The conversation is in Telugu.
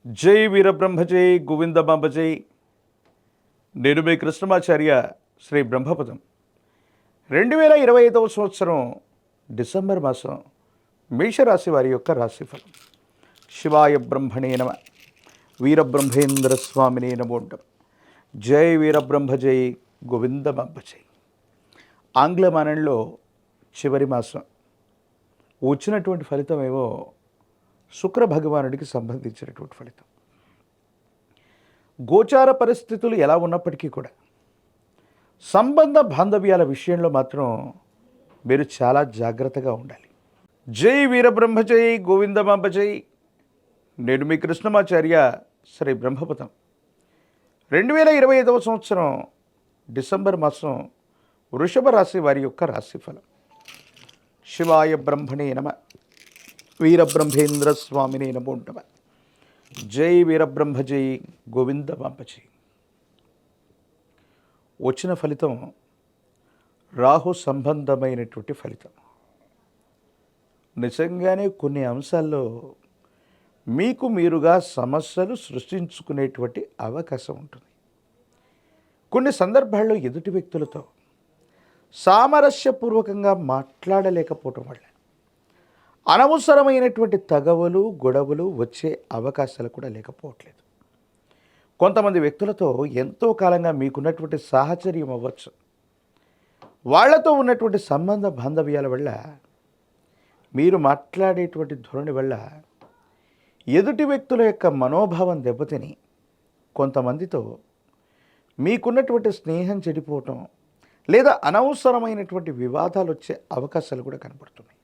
జై వీరబ్రహ్మజై గోవిందమాంబజై. నేను మీ కృష్ణమాచార్య శ్రీ బ్రహ్మపదం. 2025 సంవత్సరం డిసెంబర్ మాసం మేషరాశి వారి యొక్క రాశిఫలం. శివాయ బ్రహ్మణే నమ. వీరబ్రహ్మేంద్ర స్వామినే నమోండం. జై వీరబ్రహ్మజై గోవిందమాంబజై. ఆంగ్లమానంలో చివరి మాసం వచ్చినటువంటి ఫలితం ఏమో శుక్ర భగవానుడికి సంబంధించినటువంటి ఫలితం. గోచార పరిస్థితులు ఎలా ఉన్నప్పటికీ కూడా సంబంధ బాంధవ్యాల విషయంలో మాత్రం మీరు చాలా జాగ్రత్తగా ఉండాలి. జై వీరబ్రహ్మజై గోవిందమాంబజై. నేను మీ కృష్ణమాచార్య శ్రీ బ్రహ్మపదం. 2025 సంవత్సరం డిసెంబర్ మాసం వృషభ రాశి వారి యొక్క రాశిఫలం. శివాయ బ్రహ్మణే నమ. వీరబ్రహ్మేంద్ర స్వామినే నమో నమ. జై వీరబ్రహ్మజై గోవిందమాంబజై. వచ్చిన ఫలితం రాహు సంబంధమైనటువంటి ఫలితం. నిజంగానే కొన్ని అంశాల్లో మీకు మీరుగా సమస్యలు సృష్టించుకునేటువంటి అవకాశం ఉంటుంది. కొన్ని సందర్భాల్లో ఎదుటి వ్యక్తులతో సామరస్యపూర్వకంగా మాట్లాడలేకపోవటం వల్ల అనవసరమైనటువంటి తగవలు గొడవలు వచ్చే అవకాశాలు కూడా లేకపోవట్లేదు. కొంతమంది వ్యక్తులతో ఎంతో కాలంగా మీకున్నటువంటి సాహచర్యం అవ్వచ్చు, వాళ్లతో ఉన్నటువంటి సంబంధ బాంధవ్యాల వల్ల మీరు మాట్లాడేటువంటి ధోరణి వల్ల ఎదుటి వ్యక్తుల యొక్క మనోభావం దెబ్బతిని కొంతమందితో మీకున్నటువంటి స్నేహం చెడిపోవటం లేదా అనవసరమైనటువంటి వివాదాలు వచ్చే అవకాశాలు కూడా కనపడుతున్నాయి.